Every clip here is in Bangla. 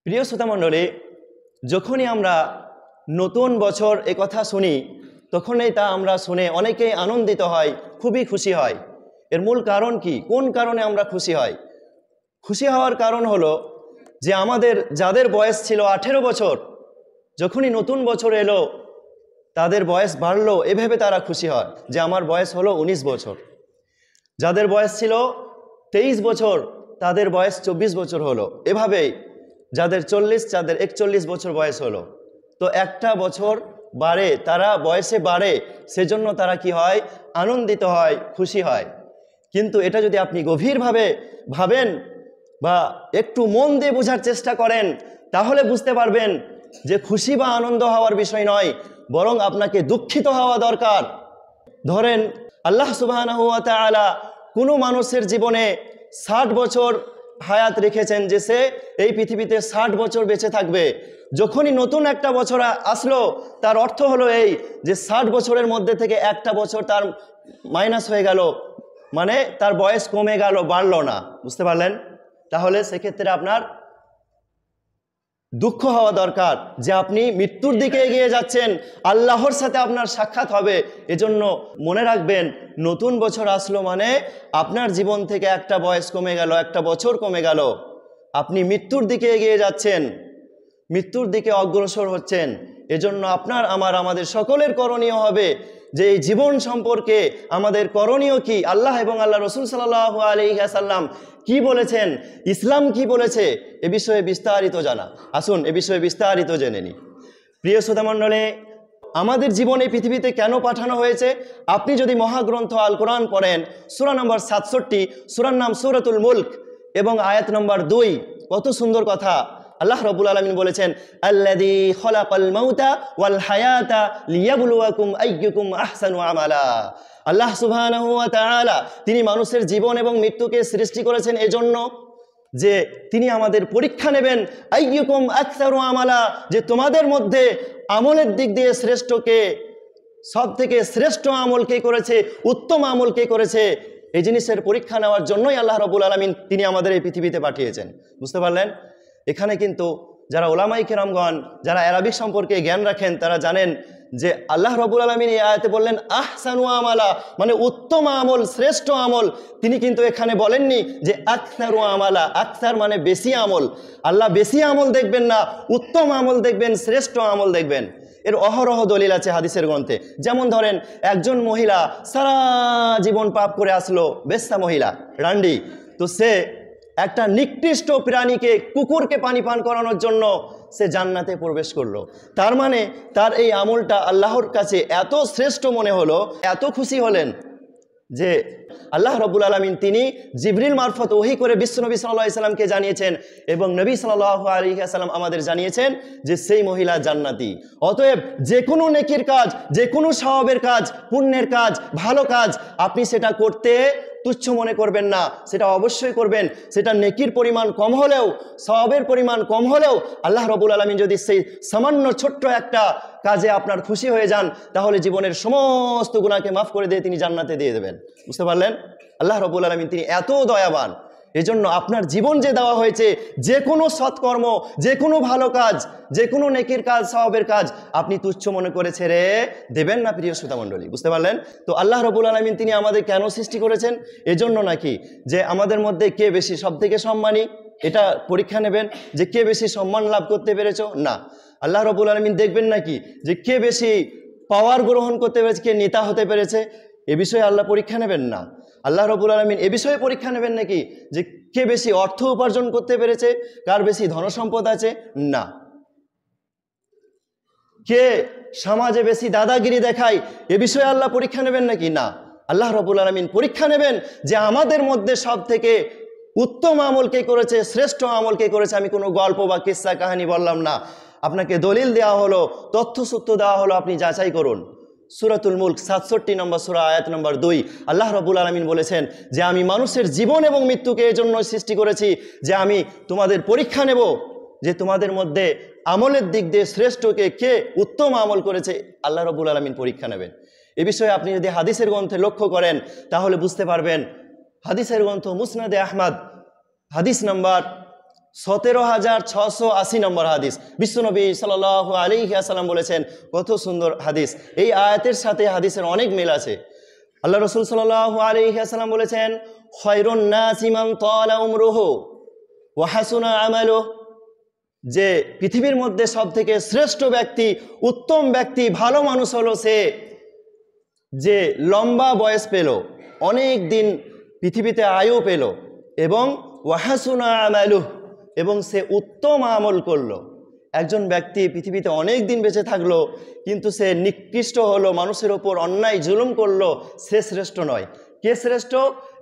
প্রিয় শ্রোতামণ্ডলী, যখনই আমরা নতুন বছর কথা শুনি তখনই তা আমরা শুনে অনেকেই আনন্দিত হয়, খুবই খুশি হয়। এর মূল কারণ কি? কোন কারণে আমরা খুশি হই? খুশি হওয়ার কারণ হলো যে আমাদের যাদের বয়স ছিল 18 বছর, যখনই নতুন বছর এলো তাদের বয়স বাড়লো, এভাবে তারা খুশি হয় যে আমার বয়স হলো 19 বছর। যাদের বয়স ছিল 23 বছর তাদের বয়স 24 বছর হলো। এভাবেই যাদের 40, যাদের 41 বছর বয়স হলো। তো একটা বছর বাড়ে, তারা বয়সে বাড়ে, সেজন্য তারা কি হয়? আনন্দিত হয়, খুশি হয়। কিন্তু এটা যদি আপনি গভীরভাবে ভাবেন বা একটু মন দিয়ে বোঝার চেষ্টা করেন তাহলে বুঝতে পারবেন যে খুশি বা আনন্দ হওয়ার বিষয় নয়, বরং আপনাকে দুঃখিত হওয়া দরকার। ধরেন আল্লাহ সুবহানাহু ওয়া তাআলা কোনো মানুষের জীবনে 60 বছর হায়াত রেখেছেন যে সে এই পৃথিবীতে 60 বছর বেঁচে থাকবে। যখনই নতুন একটা বছর আসলো তার অর্থ হলো এই যে 60 বছরের মধ্যে থেকে একটা বছর তার মাইনাস হয়ে গেল, মানে তার বয়স কমে গেল, বাড়লো না। বুঝতে পারলেন? তাহলে সেক্ষেত্রে আপনার দুঃখ হওয়া দরকার যে আপনি মৃত্যুর দিকে এগিয়ে যাচ্ছেন, আল্লাহর সাথে আপনার সাক্ষাৎ হবে। এজন্য মনে রাখবেন, নতুন বছর আসলো মানে আপনার জীবন থেকে একটা বয়স কমে গেল, একটা বছর কমে গেল। আপনি মৃত্যুর দিকে এগিয়ে যাচ্ছেন, মৃত্যুর দিকে অগ্রসর হচ্ছেন। এজন্য আপনার আমাদের সকলের করণীয় হবে যে এই জীবন সম্পর্কে আমাদের করণীয় কি, আল্লাহ এবং আল্লাহ রসুল সাল্লাল্লাহু আলাইহি ওয়াসাল্লাম কি বলেছেন, ইসলাম কি বলেছে, এ বিষয়ে বিস্তারিত জানা। আসুন এ বিষয়ে বিস্তারিত জেনে নিই। প্রিয় শ্রোতামণ্ডলী, আমাদের জীবনে পৃথিবীতে কেন পাঠানো হয়েছে? আপনি যদি মহাগ্রন্থ আল কোরআন পড়েন, সূরা নম্বর 67, সূরার নাম সূরাতুল মুলক এবং আয়াত নম্বর 2, কত সুন্দর কথা। আল্লাহ রাব্বুল আলামিন বলেছেন, আল্লাযী খলাকাল মাউতা ওয়াল হায়াতা লিয়াবলুয়াকুম আইয়ুকুম আহসানু আমালা। আল্লাহ সুবহানাহু ওয়া তাআলা তিনি মানুষের জীবন এবং মৃত্যুকে সৃষ্টি করেছেন এজন্য যে তিনি আমাদের পরীক্ষা নেবেন। আইয়ুকুম আকসারু আমালা, যে তোমাদের মধ্যে আমলের দিক দিয়ে শ্রেষ্ঠ কে, সব থেকে শ্রেষ্ঠ আমল কে করেছে, উত্তম আমল কে করেছে, এই জিনিসের পরীক্ষা নেওয়ার জন্যই আল্লাহ রাব্বুল আলামিন তিনি আমাদের এই পৃথিবীতে পাঠিয়েছেন। বুঝতে পারলেন? এখানে কিন্তু যারা ওলামায়ে কেরামগণ, যারা আরবিক সম্পর্কে জ্ঞান রাখেন, তারা জানেন যে আল্লাহ রাব্বুল আলামিন এই আয়াতে বললেন আহসানু আমালা, মানে উত্তম আমল, শ্রেষ্ঠ আমল। তিনি কিন্তু এখানে বলেননি যে আকসারু আমালা, আকসার মানে বেশি আমল। আল্লাহ বেশি আমল দেখবেন না, উত্তম আমল দেখবেন, শ্রেষ্ঠ আমল দেখবেন। এর অহরহ দলিল আছে হাদিসের গ্রন্থে। যেমন ধরেন একজন মহিলা সারা জীবন পাপ করে আসলো, বেশ্যা মহিলা, রান্ডি, তো সে একটা নিকৃষ্ট প্রাণীকে, কুকুরকে পানি পান করানোর জন্য সে জান্নাতে প্রবেশ করলো। তার মানে তার এই আমলটা আল্লাহর কাছে এত শ্রেষ্ঠ মনে হলো, এত খুশি হলেন যে আল্লাহ রাব্বুল আলামিন তিনি জিবরিল মারফত ওহী করে বিশ্বনবী সাল্লাল্লাহু আলাইহি সাল্লামকে জানিয়েছেন এবং নবী সাল্লাল্লাহু আলাইহি সাল্লাম আমাদের জানিয়েছেন যে সেই মহিলা জান্নাতি। অতএব যে কোনো নেকির কাজ, যে কোনো সওয়াবের কাজ, পুণ্যের কাজ, ভালো কাজ আপনি সেটা করতে তুচ্ছ মনে করবেন না, সেটা অবশ্যই করবেন। সেটা নেকির পরিমাণ কম হলেও, সওয়াবের পরিমাণ কম হলেও আল্লাহ রাব্বুল আলামিন যদি সেই সামান্য ছোট্ট একটা কাজে আপনার খুশি হয়ে যান তাহলে জীবনের সমস্ত গুনাহকে মাফ করে দিয়ে তিনি জান্নাতে দিয়ে দেবেন। বুঝতে পারলেন? আল্লাহ রাব্বুল আলামিন তিনি এত দয়াবান। এজন্য আপনার জীবন যে দেওয়া হয়েছে, যে কোনো সৎকর্ম, যে কোনো ভালো কাজ, যে কোনো নেকির কাজ, সওয়াবের কাজ আপনি তুচ্ছ মনে করে ছেড়ে দেবেন না। প্রিয় শ্রোতামণ্ডলী, বুঝতে পারলেন? তো আল্লাহ রাব্বুল আলামিন তিনি আমাদের কেন সৃষ্টি করেছেন? এজন্য নাকি যে আমাদের মধ্যে কে বেশি সবথেকে সম্মানী, এটা পরীক্ষা নেবেন যে কে বেশি সম্মান লাভ করতে পেরেছো? না। আল্লাহ রাব্বুল আলামিন দেখবেন নাকি যে কে বেশি পাওয়ার গ্রহণ করতে পেরেছে, কে নেতা হতে পেরেছে, এ বিষয়ে আল্লাহ পরীক্ষা নেবেন না। আল্লাহ রাব্বুল আলামিন এ বিষয়ে পরীক্ষা নেবেন নাকি যে কে বেশি অর্থ উপার্জন করতে পেরেছে, কার বেশি ধনসম্পদ আছে? না। কে সমাজে বেশি দাদাগিরি দেখায়, এ বিষয়ে আল্লাহ পরীক্ষা নেবেন নাকি? না। আল্লাহ রাব্বুল আলামিন পরীক্ষা নেবেন যে আমাদের মধ্যে সব থেকে উত্তম আমল কে করেছে, শ্রেষ্ঠ আমল কে করেছে। আমি কোনো গল্প বা কিস্সা কাহিনী বললাম না, আপনাকে দলিল দেওয়া হলো, তথ্যসূত্র দেওয়া হলো, আপনি যাচাই করুন। সূরাতুল মুলক 67 নম্বর সূরা আয়াত নম্বর 2 আল্লাহ রাব্বুল আলামিন বলেছেন যে আমি মানুষের জীবন এবং মৃত্যুকে এজন্য সৃষ্টি করেছি যে আমি তোমাদের পরীক্ষা নেব যে তোমাদের মধ্যে আমলের দিক দিয়ে শ্রেষ্ঠকে, কে উত্তম আমল করেছে। আল্লাহ রাব্বুল আলামিন পরীক্ষা নেবেন। এ বিষয়ে আপনি যদি হাদিসের গ্রন্থে লক্ষ্য করেন তাহলে বুঝতে পারবেন। হাদিসের গ্রন্থ মুসনাদে আহমদ হাদিস নাম্বার 17,680 নম্বর হাদিস। বিশ্বনবী সাল্লাল্লাহু আলাইহি ওয়াসাল্লাম বলেছেন, কত সুন্দর হাদিস। এই আয়াতের সাথে হাদিসের অনেক মিল আছে। আল্লাহ রাসূল সাল্লাল্লাহু আলাইহি ওয়াসাল্লাম বলেছেন, খায়রুন নাসি মান তালা উমরুহু ওয়া হাসুনা আমালুহু, যে পৃথিবীর মধ্যে সব থেকে শ্রেষ্ঠ ব্যক্তি, উত্তম ব্যক্তি, ভালো মানুষ হলো সে যে লম্বা বয়স পেল, অনেক দিন পৃথিবীতে আয়ু পেল, এবং ওয়াহাসুনা আমালুহ, এবং সে উত্তম আমল করলো। একজন ব্যক্তি পৃথিবীতে অনেক দিন বেঁচে থাকলো কিন্তু সে নিকৃষ্ট হলো, মানুষের ওপর অন্যায় জুলুম করলো, সে শ্রেষ্ঠ নয়। কে শ্রেষ্ঠ?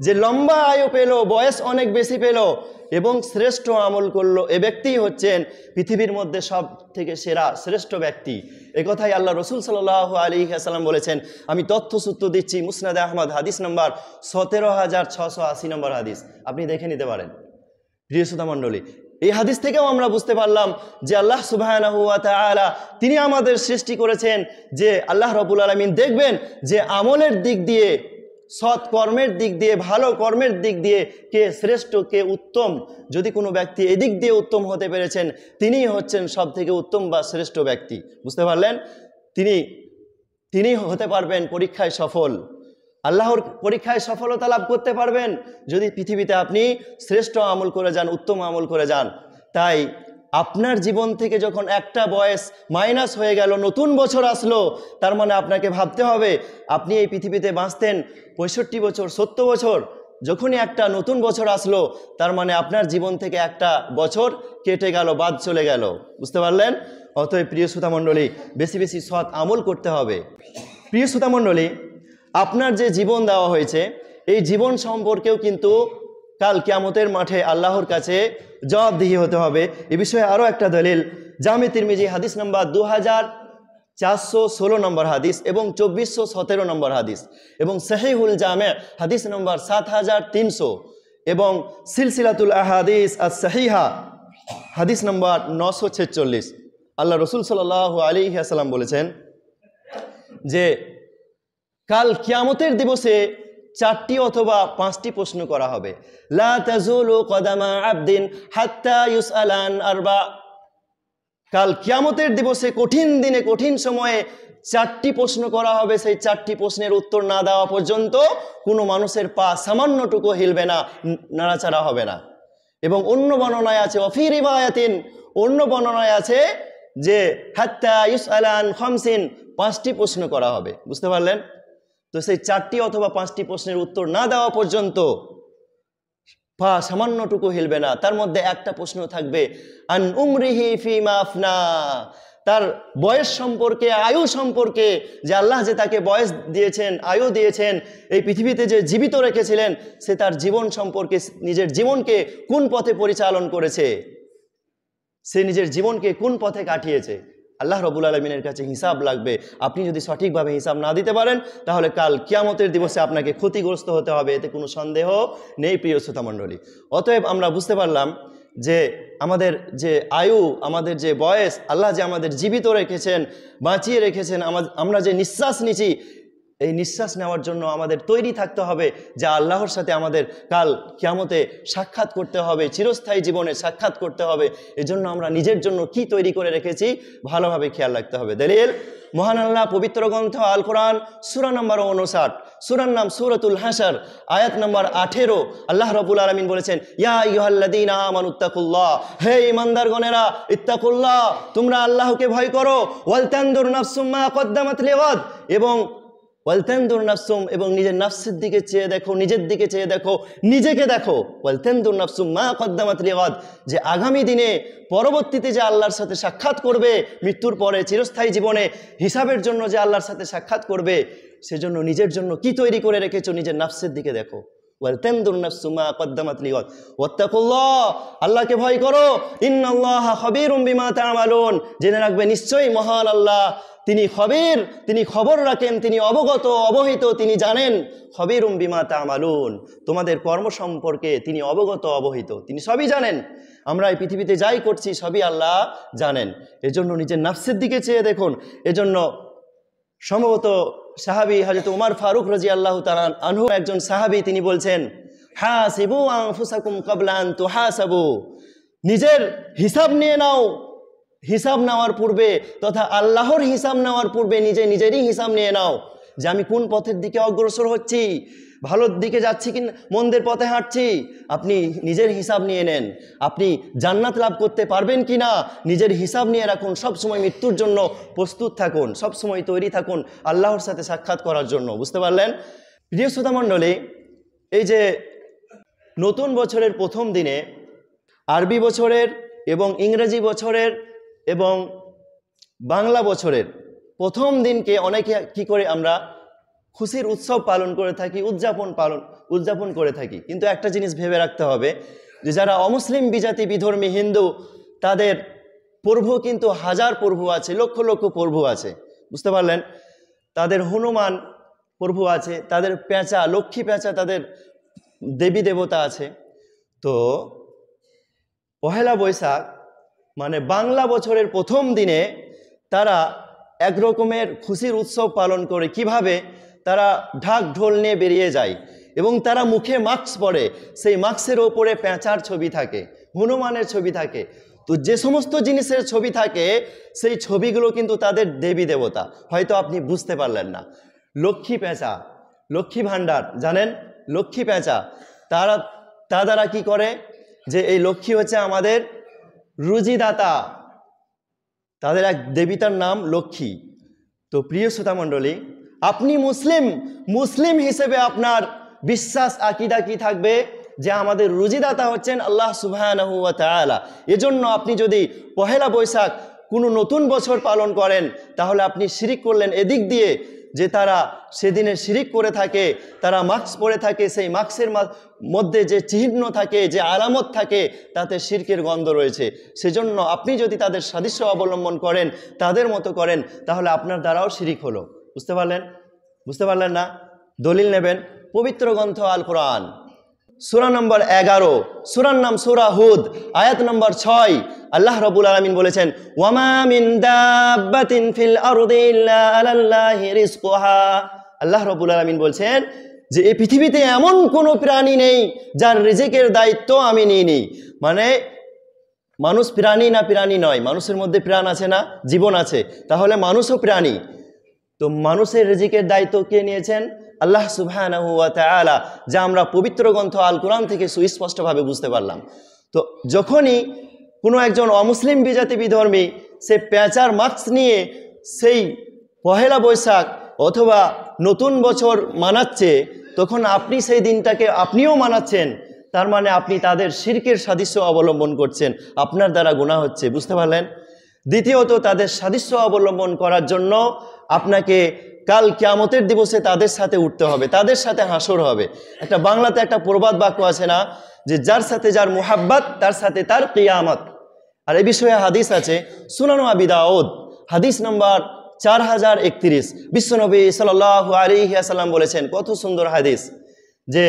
যে লম্বা আয়ু পেল, বয়স অনেক বেশি পেল এবং শ্রেষ্ঠ আমল করলো, এ ব্যক্তিই হচ্ছেন পৃথিবীর মধ্যে সব থেকে সেরা শ্রেষ্ঠ ব্যক্তি। একথাই আল্লাহ রসুল সাল্লাল্লাহু আলাইহি ওয়াসাল্লাম বলেছেন। আমি তথ্যসূত্র দিচ্ছি, মুসনাদে আহমদ হাদিস নম্বর 17,680 নম্বর হাদিস, আপনি দেখে নিতে পারেন। প্রিয় শ্রোতা মণ্ডলী, এই হাদিস থেকেও আমরা বুঝতে পারলাম যে আল্লাহ সুবহানাহু ওয়া তাআলা তিনি আমাদের সৃষ্টি করেছেন, যে আল্লাহ রাব্বুল আলামিন দেখবেন যে আমলের দিক দিয়ে, সৎ কর্মের দিক দিয়ে, ভালো কর্মের দিক দিয়ে কে শ্রেষ্ঠ, কে উত্তম। যদি কোনো ব্যক্তি এদিক দিয়ে উত্তম হতে পেরেছেন, তিনিই হচ্ছেন সব থেকে উত্তম বা শ্রেষ্ঠ ব্যক্তি। বুঝতে পারলেন? তিনি হতে পারবেন পরীক্ষায় সফল, আল্লাহর পরীক্ষায় সফলতা লাভ করতে পারবেন যদি পৃথিবীতে আপনি শ্রেষ্ঠ আমল করে যান, উত্তম আমল করে যান। তাই আপনার জীবন থেকে যখন একটা বয়স মাইনাস হয়ে গেল, নতুন বছর আসলো, তার মানে আপনাকে ভাবতে হবে আপনি এই পৃথিবীতে বাঁচতেন 65 বছর, 70 বছর। যখনই একটা নতুন বছর আসলো, তার মানে আপনার জীবন থেকে একটা বছর কেটে গেল, বাদ চলে গেল। বুঝতে পারলেন? অতএব প্রিয় শ্রোতা মণ্ডলী, বেশি বেশি সৎ আমল করতে হবে। প্রিয় শ্রোতা মণ্ডলী, আপনার যে জীবন দেওয়া হয়েছে, এই জীবন সম্পর্কেও কিন্তু কাল কিয়ামতের মাঠে আল্লাহর কাছে জবাবদিহি হতে হবে। এ বিষয়ে আরও একটা দলিল, জামে তিরমিজি হাদিস নম্বর 2416 নম্বর হাদিস এবং 2417 নম্বর হাদিস, এবং সহিহুল জামে হাদিস নম্বর 7300 এবং সিলসিলাতুল আহাদিস আস-সহিহা হাদিস নম্বর 946। আল্লাহ রসুল সাল্লাল্লাহু আলাইহি ওয়াসাল্লাম বলেছেন যে কাল কিয়ামতের দিবসে 4টি অথবা 5টি প্রশ্ন করা হবে। লা তাজুলু কদামা আবদিন হাত্তা ইউসআলান আরবা। কাল কিয়ামতের দিবসে, কঠিন দিনে, কঠিন সময়ে 4টি প্রশ্ন করা হবে। সেই 4টি প্রশ্নের উত্তর না দেওয়া পর্যন্ত কোনো মানুষের পা সামান্যটুকু হিলবে না, নাড়াচাড়া হবে না। এবং অন্য বর্ণনায় আছে, অফি রিওয়ায়াতিন, অন্য বর্ণনায় আছে যে হাত্তা ইউসআলান খামসিন, 5টি প্রশ্ন করা হবে। বুঝতে পারলেন? তো সেই 4টি অথবা 5টি প্রশ্নের উত্তর না দেওয়া পর্যন্ত পা সামান্যটুকু হিলবে না। তার মধ্যে একটা প্রশ্ন থাকবে, আন উমরিহি ফিমা আফনা, তার বয়স সম্পর্কে, আয়ু সম্পর্কে, যে আল্লাহ যে তাকে বয়স দিয়েছেন, আয়ু দিয়েছেন, এই পৃথিবীতে যে জীবিত রেখেছিলেন, সে তার জীবন সম্পর্কে, নিজের জীবনকে কোন পথে পরিচালন করেছে, সে নিজের জীবনকে কোন পথে কাটিয়েছে। আল্লাহ রাব্বুল আলামিনের কাছে হিসাব লাগবে। আপনি যদি সঠিকভাবে হিসাব না দিতে পারেন, তাহলে কাল কিয়ামতের দিবসে আপনাকে ক্ষতিগ্রস্ত হতে হবে, এতে কোনো সন্দেহ নেই। প্রিয় শ্রোতা মণ্ডলী, অতএব আমরা বুঝতে পারলাম যে আমাদের যে আয়ু, আমাদের যে বয়স, আল্লাহ যে আমাদের জীবিত রেখেছেন, বাঁচিয়ে রেখেছেন, আমরা যে নিঃশ্বাস নিচ্ছি, এই নিঃশ্বাস নেওয়ার জন্য আমাদের তৈরি থাকতে হবে যা আল্লাহর সাথে আমাদের কাল কিয়ামতে সাক্ষাৎ করতে হবে, চিরস্থায়ী জীবনে সাক্ষাৎ করতে হবে। এজন্য আমরা নিজের জন্য কি তৈরি করে রেখেছি ভালোভাবে খেয়াল রাখতে হবে। দলিল, মহান আল্লাহ পবিত্র গ্রন্থ আল কোরআন সূরা নম্বর 59, সূরার নাম সূরাতুল হাশর, আয়াত নম্বর 18, আল্লাহ রাব্বুল আলামিন বলেছেন, ইয়া আইয়ুহাল্লাযীনা আমানুত্তাকুল্লাহ, হে ঈমানদারগণেরা, ইত্তাকুল্লাহ, তোমরা আল্লাহকে ভয় করো, ওয়াল তানদুর নাফসুম মা কদ্দামাত লিগাদ, এবং ওয়ালতানদুর নাফসুম, এবং নিজের নাফসের দিকে চেয়ে দেখো, নিজের দিকে চেয়ে দেখো, নিজেকে দেখো। ওয়ালতানদুর নাফসুম মা কদ্দামাত লিগাদ, যে আগামী দিনে, পরবর্তীতে যে আল্লাহর সাথে সাক্ষাৎ করবে, মৃত্যুর পরে চিরস্থায়ী জীবনে হিসাবের জন্য যে আল্লাহর সাথে সাক্ষাৎ করবে, সেজন্য নিজের জন্য কি তৈরি করে রেখেছো, নিজের নাফসের দিকে দেখো। ওয়ালতানদুর নাফসুম মা কদ্দামাত লিগাদ ওয়াত্তাকুল্লাহ, আল্লাহকে ভয় করো, ইন্নাল্লাহা খাবীরুম বিমা তা'মালুন, জেনে রাখবে নিশ্চয়ই মহান আল্লাহ তিনি খবীর, তিনি খবর রাখেন, তিনি অবগত, অবহিত, তিনি জানেন। খবীরুম বিমা তা'মালুন, তোমাদের কর্ম সম্পর্কে তিনি অবগত, অবহিত, তিনি সবই জানেন। আমরা এই পৃথিবীতে যাই করছি সবই আল্লাহ জানেন। এজন্য নিজের নাফসের দিকে চেয়ে দেখুন। এজন্য সম্ভবত সাহাবী হযরত উমর ফারুক রাদিয়াল্লাহু তাআলা আনহু, একজন সাহাবী, তিনি বলছেন, হাসিবু আনফুসাকুম ক্বাবলা আন তুহাসাবু, নিজের হিসাব নিয়ে নাও। হিসাব নেওয়ার পূর্বে তথা আল্লাহর হিসাব নেওয়ার পূর্বে নিজেরই হিসাব নিয়ে নাও যে আমি কোন পথের দিকে অগ্রসর হচ্ছি, ভালোর দিকে যাচ্ছি কি মন্দের পথে হাঁটছি। আপনি নিজের হিসাব নিয়ে নেন। আপনি জান্নাত লাভ করতে পারবেন কি না নিজের হিসাব নিয়ে রাখুন। সবসময় মৃত্যুর জন্য প্রস্তুত থাকুন, সবসময় তৈরি থাকুন আল্লাহর সাথে সাক্ষাৎ করার জন্য। বুঝতে পারলেন? প্রিয় শ্রোতা মণ্ডলী, এই যে নতুন বছরের প্রথম দিনে আরবি বছরের এবং ইংরেজি বছরের এবং বাংলা বছরের প্রথম দিনকে অনেকে কি করে আমরা খুশির উৎসব পালন করে থাকি, উদযাপন করে থাকি। কিন্তু একটা জিনিস ভেবে রাখতে হবে যে যারা অমুসলিম বিজাতি বিধর্মী হিন্দু, তাদের প্রভু কিন্তু হাজার প্রভু আছে, লক্ষ লক্ষ প্রভু আছে। বুঝতে পারলেন? তাদের হনুমান প্রভু আছে, তাদের পেঁচা, লক্ষ্মী পেঁচা, তাদের দেবী দেবতা আছে। তো পহেলা বৈশাখ মানে বাংলা বছরের প্রথম দিনে তারা এক রকমের খুশির উৎসব পালন করে। কিভাবে? তারা ঢাক ঢোল নিয়ে বেরিয়ে যায় এবং তারা মুখে মাস্ক পরে, সেই মাস্কের ওপরে পেঁচার ছবি থাকে, হনুমানের ছবি থাকে। তো যে সমস্ত জিনিসের ছবি থাকে সেই ছবিগুলো কিন্তু তাদের দেবী দেবতা। হয়তো আপনি বুঝতে পারলেন না। লক্ষ্মী পেঁচা, লক্ষ্মী ভাণ্ডার জানেন? লক্ষ্মী পেঁচা তা দ্বারা কি করে যে এই লক্ষ্মী হচ্ছে আমাদের রুজিদাতা, তাদের এক দেবতার নাম লক্ষ্মী। তো প্রিয় শ্রোতা মণ্ডলী, আপনি মুসলিম হিসেবে আপনার বিশ্বাস আকীদা কি থাকবে যে আমাদের রুজিদাতা হচ্ছেন আল্লাহ সুবহানাহু ওয়া তাআলা। এজন্য আপনি যদি পহেলা বৈশাখ কোনো নতুন বছর পালন করেন তাহলে আপনি শিরিক করলেন এদিক দিয়ে যে তারা সেদিনে শিরিক করে থাকে, তারা মাস্ক পরে থাকে, সেই মাস্কের মধ্যে যে চিহ্ন থাকে, যে আলামত থাকে, তাতে শিরকের গন্ধ রয়েছে। সেজন্য আপনি যদি তাদের সাদৃশ্য অবলম্বন করেন, তাদের মতো করেন, তাহলে আপনার দ্বারাও শিরিক হলো। বুঝতে পারলেন না? দলিল নেবেন পবিত্র গ্রন্থ আল কোরআন, সূরা নম্বর 11, সূরার নাম সূরা হুদ, আয়াত নম্বর 6। আল্লাহ রাব্বুল আলামিন বলেছেন, ওয়ামা মিন দাব্বাতিন ফিল আরদি ইল্লা আলাল্লাহি রিজকুহা। আল্লাহ রাব্বুল আলামিন বলছেন যে এই পৃথিবীতে এমন কোনো প্রাণী নেই যার রিজিকের দায়িত্ব আমি নিইনি। মানে মানুষ প্রাণী না প্রাণী নয়, মানুষের মধ্যে প্রাণ আছে না, জীবন আছে, তাহলে মানুষও প্রাণী। তো মানুষের রিজিকের দায়িত্ব কে নিয়েছেন? আল্লাহ সুবহানাহু ওয়া তাআলা, যা আমরা পবিত্র গ্রন্থ আল কোরআন থেকে সুস্পষ্টভাবে বুঝতে পারলাম। তো যখনই কোনো একজন অমুসলিম বিজাতি বিধর্মী সে পেঁচার মাস্ক নিয়ে সেই পহেলা বৈশাখ অথবা নতুন বছর মানাচ্ছে, তখন আপনি সেই দিনটাকে আপনিও মানাচ্ছেন। তার মানে আপনি তাদের শিরকের সাদৃশ্য অবলম্বন করছেন, আপনার দ্বারা গুনাহ হচ্ছে। বুঝতে পারলেন? দ্বিতীয়ত, তাদের সাদৃশ্য অবলম্বন করার জন্য আপনাকে কাল কিয়ামতের দিবসে তাদের সাথে উঠতে হবে, তাদের সাথে হাসর হবে। একটা বাংলাতে একটা প্রবাদ বাক্য আছে না, যে যার সাথে যার মুহাব্বত তার সাথে তার কিয়ামত। আর এই বিষয়ে হাদিস আছে, সুনান আবি দাউদ হাদিস নম্বর 4031। বিশ্বনবী সাল্লাল্লাহু আলাইহি ওয়াসাল্লাম বলেছেন, কত সুন্দর হাদিস, যে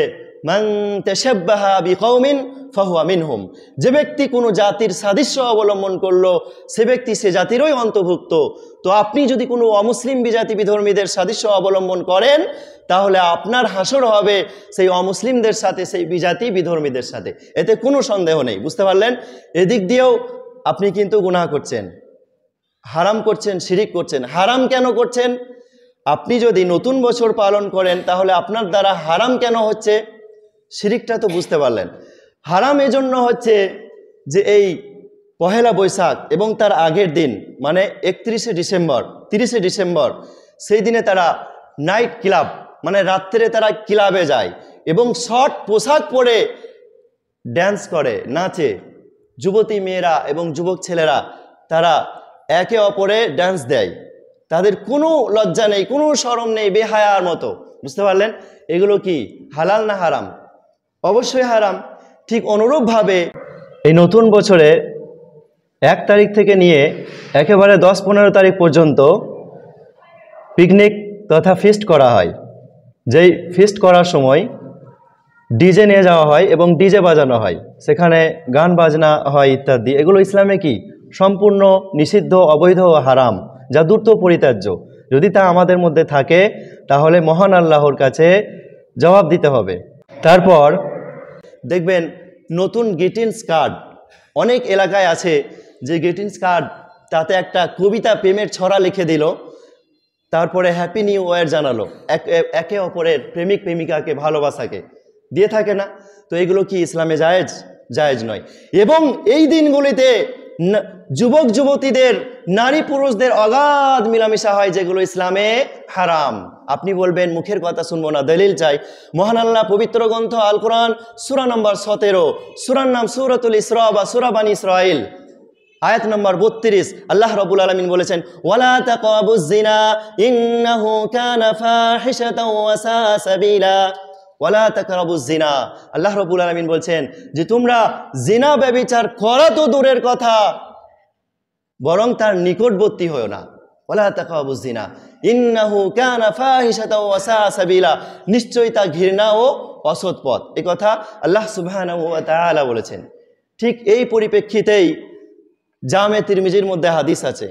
মান তাশাব্বাহা বিকওমিন ফাহুয়া মিনহুম। যে ব্যক্তি কোনো জাতির সাদৃশ্য অবলম্বন করলো সে ব্যক্তি সে জাতিরই অন্তর্ভুক্ত। তো আপনি যদি কোনো অমুসলিম বিজাতি বিধর্মীদের সাদৃশ্য অবলম্বন করেন তাহলে আপনার হাসর হবে সেই অমুসলিমদের সাথে, সেই বিজাতি বিধর্মীদের সাথে, এতে কোনো সন্দেহ নেই। বুঝতে পারলেন? এদিক দিয়েও আপনি কিন্তু গুনাহ করছেন, হারাম করছেন, শিরিক করছেন। হারাম কেন করছেন? আপনি যদি নতুন বছর পালন করেন তাহলে আপনার দ্বারা হারাম কেন হচ্ছে? শিরিকটা তো বুঝতে পারলেন। হারাম এজন্য হচ্ছে যে এই পহেলা বৈশাখ এবং তার আগের দিন মানে 31শে ডিসেম্বর, 30শে ডিসেম্বর, সেই দিনে তারা নাইট ক্লাব মানে রাত্রে তারা ক্লাবে যায় এবং শর্ট পোশাক পরে ড্যান্স করে, নাচে। যুবতী মেয়েরা এবং যুবক ছেলেরা তারা একে অপরে ড্যান্স দেয়, তাদের কোনো লজ্জা নেই, কোনো শরম নেই, বেহায়ার মতো। বুঝতে পারলেন? এগুলো কি হালাল না হারাম? অবশ্যই হারাম। ঠিক অনুরূপভাবে এই নতুন বছরে 1 তারিখ থেকে নিয়ে একেবারে 10-15 তারিখ পর্যন্ত পিকনিক তথা ফিস্ট করা হয়। যেই ফিস্ট করার সময় ডিজে নিয়ে যাওয়া হয় এবং ডিজে বাজানো হয়, সেখানে গান বাজনা হয় ইত্যাদি। এগুলো ইসলামে কি সম্পূর্ণ নিষিদ্ধ, অবৈধ ও হারাম, যা দ্রুত পরিত্যাজ্য। যদি তা আমাদের মধ্যে থাকে তাহলে মহান আল্লাহর কাছে জবাব দিতে হবে। তারপর দেখবেন নতুন গ্রিটিংস কার্ড অনেক এলাকায় আছে যে গ্রিটিংস কার্ড, তাতে একটা কবিতা প্রেমের ছড়া লিখে দিল, তারপরে হ্যাপি নিউ ইয়ার জানালো, একে অপরের প্রেমিক প্রেমিকাকে ভালোবাসাকে দিয়ে থাকে না? তো এগুলো কি ইসলামে জায়েজ? জায়েজ নয়। এবং এই দিনগুলিতে যুবক যুবতীদের, নারী পুরুষদের অগাধ মিলামিশা হয়, যেগুলো ইসলামে হারাম। আপনি বলবেন মুখের কথা শুনবো না, দলিল চাই। মহান আল্লাহ পবিত্র গ্রন্থ আল কোরআন সূরা নম্বর 17, সূরার নাম সূরাতুল ইসরা বা সূরা বানী ইসরাঈল, আয়াত নম্বর 32, আল্লাহ রাব্বুল আলামিন বলেছেন, ওয়ালা তাকরাবুজ জিনা ইন্নাহু কানা ফাহিশাতাও ওয়া সাআ সাবিলা। ওয়ালা তাকরাবুজ জিনা, আল্লাহ রাব্বুল আলামিন বলছেন যে তোমরা জিনা ব্যভিচার করা তো দূরের কথা, বরং তার নিকটবর্তী হয়ো না। ওয়ালা তাকরাবুজ জিনা ইন্নাহু কানা ফাহিশাতাও ওয়া সাআ সাবিলা, নিশ্চয়ই তা ঘৃণা ও অসৎ পথ। এই কথা আল্লাহ সুবহানাহু ওয়া তাআলা বলেছেন। ঠিক এই পরিপ্রেক্ষিতেই জামে তিরমিজির মধ্যে হাদিস আছে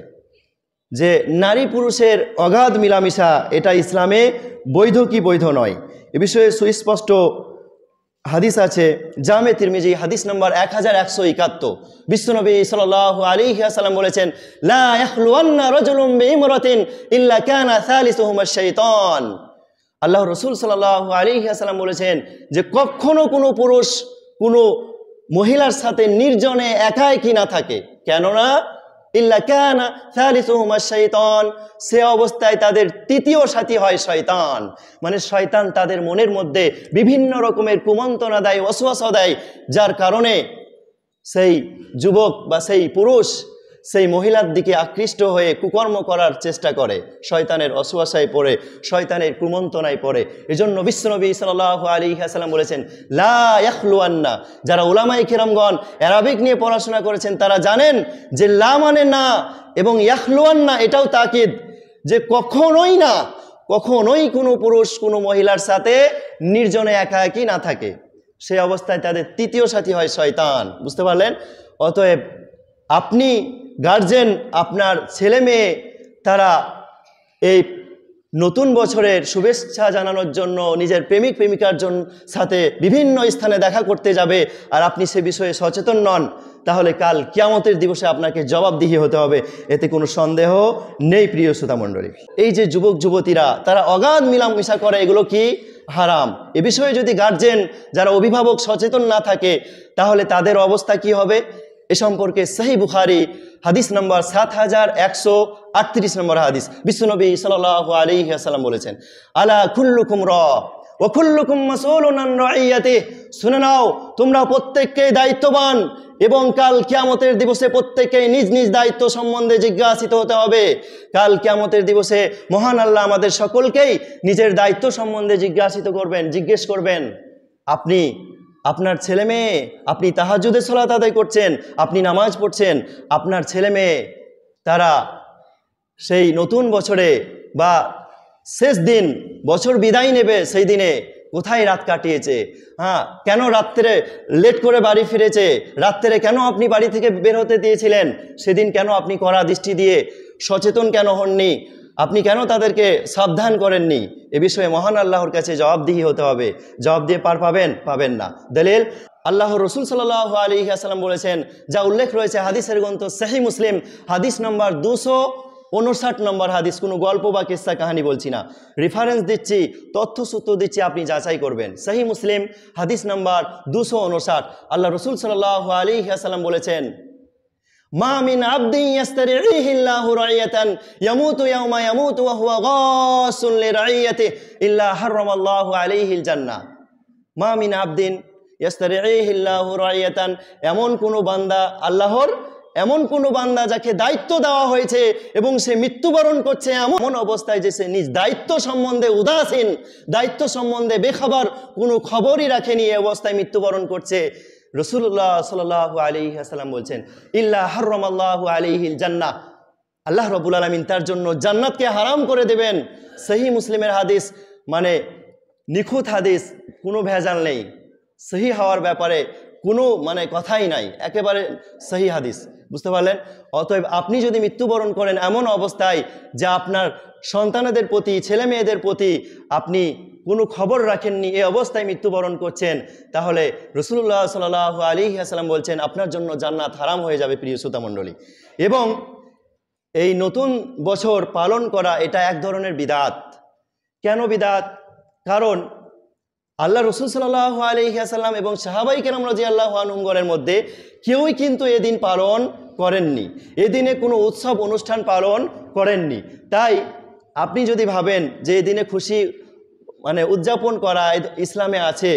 যে নারী পুরুষের অগাধ মিলামিশা এটা ইসলামে বৈধ কি বৈধ নয়, এ বিষয়ে সুস্পষ্ট হাদিস আছে। জামে তিরমিজি হাদিস নম্বর 1171, বিশ্বনবী সাল্লাল্লাহু আলাইহি ওয়াসাল্লাম বলেছেন, লা ইয়াখলুওয়ান্না রাজুলুম বিইমরাতিন ইল্লা কানা সালিসুহুমা শাইতান। আল্লাহ রাসূল সাল্লাল্লাহু আলাইহি ওয়াসাল্লাম বলেছেন যে কখনো কোনো পুরুষ কোনো মহিলার সাথে নির্জনে একাই কি না থাকে, কেননা ইল্লা কানা সালিসুহুমা শাইতান, সে অবস্থায় তাদের তৃতীয় সাথী হয় শয়তান। মানে শয়তান তাদের মনের মধ্যে বিভিন্ন রকমের কুমন্ত্রণা দেয়, ওয়াসওয়াসা দেয়, যার কারণে সেই যুবক বা সেই পুরুষ সেই মহিলার দিকে আকৃষ্ট হয়ে কুকর্ম করার চেষ্টা করে, শয়তানের ওয়াসওয়াসায় পড়ে, শয়তানের কুমন্ত্রণায় পড়ে। এজন্য বিশ্বনবী সাল্লাল্লাহু আলাইহি ওয়াসাল্লাম বলেছেন, লা ইয়াখলুয়ান্না। যারা উলামায়ে কেরামগণ অ্যারাবিক নিয়ে পড়াশোনা করেছেন তারা জানেন যে লা মানে না, এবং ইয়াখলুয়ান্না এটাও তাকিদ, যে কখনোই না, কখনোই কোনো পুরুষ কোনো মহিলার সাথে নির্জনে একা একই না থাকে, সেই অবস্থায় তাদের তৃতীয় সাথী হয় শয়তান। বুঝতে পারলেন? অতএব আপনি গার্জেন, আপনার ছেলে মেয়ে তারা এই নতুন বছরের শুভেচ্ছা জানানোর জন্য নিজের প্রেমিক প্রেমিকার সাথে বিভিন্ন স্থানে দেখা করতে যাবে, আর আপনি সে বিষয়ে সচেতন নন, তাহলে কাল কিয়ামতের দিবসে আপনাকে জবাবদিহি হতে হবে, এতে কোনো সন্দেহ নেই। প্রিয় শ্রোতা মণ্ডলী, এই যে যুবক যুবতীরা তারা অগাধ মিলামিশা করে, এগুলো কি হারাম। এ বিষয়ে যদি গার্জেন যারা অভিভাবক সচেতন না থাকে, তাহলে তাদের অবস্থা কি হবে? এ সম্পর্কে সহিহ বুখারী হাদিস নম্বর 7138 নম্বর হাদিস, বিশ্বনবী সাল্লাল্লাহু আলাইহি ওয়াসাল্লাম বলেছেন, আলা কুল্লুকুম রা ওয়া কুল্লুকুম মাসউলুন আন রাইয়াতিহি। শুনে নাও, তোমরা প্রত্যেককেই দায়িত্ববান, এবং কাল কিয়ামতের দিবসে প্রত্যেককেই নিজ নিজ দায়িত্ব সম্বন্ধে জিজ্ঞাসিত হতে হবে। কাল কিয়ামতের দিবসে মহান আল্লাহ আমাদের সকলকেই নিজের দায়িত্ব সম্বন্ধে জিজ্ঞেস করবেন। আপনি আপনার ছেলে মেয়ে, আপনি তাহাজ্জুদের সালাত আদায় করছেন, আপনি নামাজ পড়ছেন, আপনার ছেলে মেয়ে তারা সেই নতুন বছরে বা শেষ দিন, বছর বিদায় নেবে, সেই দিনে কোথায় রাত কাটিয়েছে, কেন রাত্রে লেট করে বাড়ি ফিরেছে, রাত্রে কেন আপনি বাড়ি থেকে বের হতে দিয়েছিলেন, সেদিন কেন আপনি কড়া দৃষ্টি দিয়ে সচেতন কেন হননি, আপনি কেন তাদেরকে সাবধান করেননি, এ বিষয়ে মহান আল্লাহর কাছে জবাবদিহি হতে হবে। জবাব দিয়ে পার পাবেন না। দলিল, আল্লাহ রসুল সাল্লাল্লাহু আলাইহি ওয়াসাল্লাম বলেছেন, যা উল্লেখ রয়েছে হাদিসের গ্রন্থ সহিহ মুসলিম হাদিস নম্বর 259 নম্বর হাদিস, কোনো গল্প বা কিস্সা কাহানি বলছি না, রেফারেন্স দিচ্ছি, তথ্যসূত্র দিচ্ছি, আপনি যাচাই করবেন। সহিহ মুসলিম হাদিস নম্বর 259, আল্লাহ রসুল সাল্লাল্লাহু আলাইহি ওয়াসাল্লাম বলেছেন, মা মিন আবদিন ইস্তারিহি আল্লাহু রাইয়াতান ইয়ামুতু ইয়াওমা ইয়ামুতু ওয়া হুয়া গাসুন লিরাইয়াতিহি ইল্লা হারামাল্লাহু আলাইহিল জান্নাহ। মা মিন আবদিন ইস্তারিহি আল্লাহু রাইয়াতান, এমন কোনো বান্দা, আল্লাহর এমন কোনো বান্দা যাকে দায়িত্ব দেওয়া হয়েছে এবং সে মৃত্যুবরণ করছে এমন অবস্থায় যে সে নিজ দায়িত্ব সম্বন্ধে উদাসীন, দায়িত্ব সম্বন্ধে বেখবর, কোনো খবরই রাখেনি, এই অবস্থায় মৃত্যুবরণ করছে, রাসূলুল্লাহ সাল্লাল্লাহু আলাইহি ওয়াসাল্লাম বলছেন, ইল্লা হারামাল্লাহু আলাইহিল জান্নাহ, আল্লাহ রাব্বুল আলামিন তার জন্য জান্নাতকে হারাম করে দেবেন। সহিহ মুসলিমের হাদিস, মানে নিখুঁত হাদিস, কোনো ভেজাল নেই, সহিহ হওয়ার ব্যাপারে কোনো কথাই নাই, একেবারে সহিহ হাদিস। বুঝতে পারলেন? অতএব আপনি যদি মৃত্যুবরণ করেন এমন অবস্থায় যে আপনার সন্তানদের প্রতি, ছেলে মেয়েদের প্রতি আপনি কোনো খবর রাখেননি, এই অবস্থায় মৃত্যুবরণ করছেন, তাহলে রাসূলুল্লাহ সাল্লাল্লাহু আলাইহি ওয়াসাল্লাম বলছেন আপনার জন্য জান্নাত হারাম হয়ে যাবে প্রিয় শ্রোতামণ্ডলী। এবং এই নতুন বছর পালন করা এটা এক ধরনের বিদআত। কেন বিদআত? কারণ আল্লাহ রাসূল সাল্লাল্লাহু আলাইহি ওয়াসাল্লাম এবং সাহাবায়ে কেরাম রাদিয়াল্লাহু আনহুমগণের মধ্যে কেউই কিন্তু এদিন পালন করেননি, এদিনে কোনো উৎসব অনুষ্ঠান পালন করেননি। তাই আপনি যদি ভাবেন যে এদিনে খুশি উদযাপন করা ইসলামে আছে,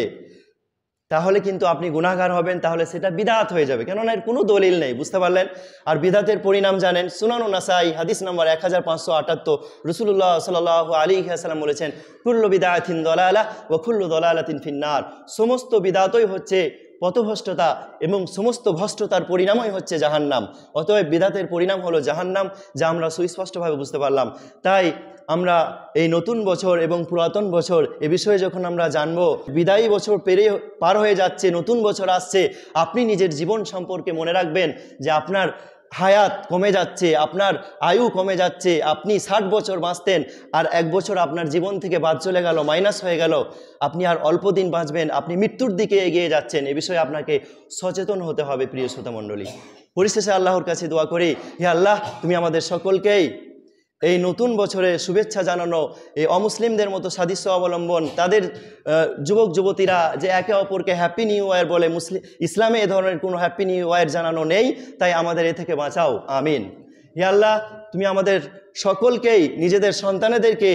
তাহলে কিন্তু আপনি গুনাহগার হবেন, তাহলে সেটা বিদআত হয়ে যাবে, কেননা এর কোনো দলিল নেই, বুঝতে পারলেন? আর বিদআতের পরিণাম জানেন, সুনানুন নাসাই হাদিস নম্বর 1578, রাসূলুল্লাহ সাল্লাল্লাহু আলাইহি ওয়াসাল্লাম বলেছেন কুল্লু বিদআতিন দালালাহ ওয়া কুল্লু দালালাতিন ফিন্নার। সমস্ত বিদআতই হচ্ছে পথভ্রষ্টতা এবং সমস্ত ভ্রষ্টতার পরিণামই হচ্ছে জাহান্নাম। অতএব বিদআতের পরিণাম হলো জাহান্নাম, যা আমরা সুস্পষ্টভাবে বুঝতে পারলাম। তাই আমরা এই নতুন বছর এবং পুরাতন বছর এ বিষয়ে যখন আমরা জানবো, বিদায়ী বছর পার হয়ে যাচ্ছে, নতুন বছর আসছে, আপনি নিজের জীবন সম্পর্কে মনে রাখবেন যে আপনার হায়াত কমে যাচ্ছে, আপনার আয়ু কমে যাচ্ছে। আপনি 60 বছর বাঁচতেন, আর 1 বছর আপনার জীবন থেকে বাদ চলে গেল, মাইনাস হয়ে গেল, আপনি আর অল্প দিন বাঁচবেন, আপনি মৃত্যুর দিকে এগিয়ে যাচ্ছেন। এ বিষয়ে আপনাকে সচেতন হতে হবে প্রিয় শ্রোতামণ্ডলী। পরিশেষে আল্লাহর কাছে দোয়া করি, হে আল্লাহ, তুমি আমাদের সকলকেই এই নতুন বছরে শুভেচ্ছা জানানো, এই অমুসলিমদের মতো সাদৃশ্য অবলম্বন, তাদের যুবক যুবতীরা যে একে অপরকে হ্যাপি নিউ ইয়ার বলে, ইসলামে এ ধরনের কোনো হ্যাপি নিউ ইয়ার জানানো নেই, তাই আমাদের এ থেকে বাঁচাও, আমিন। হে আল্লাহ, তুমি আমাদের সকলকেই, নিজেদের সন্তানেদেরকে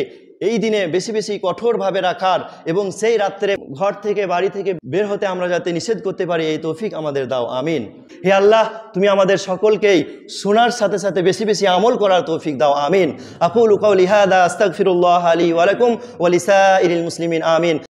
এই দিনে বেশি বেশি কঠোরভাবে রাখার এবং সেই রাত্রে ঘর থেকে বাড়ি থেকে বের হতে আমরা যাতে নিষেধ করতে পারি, এই তৌফিক আমাদের দাও, আমিন। হে আল্লাহ, তুমি আমাদের সকলকেই শোনার সাথে সাথে বেশি বেশি আমল করার তৌফিক দাও, আমিন। আকুলু কাওলি হাদা আস্তাগফিরুল্লাহ লি ওয়া লাকুম ওয়া লিসাইরিল মুসলিমিন, আমিন।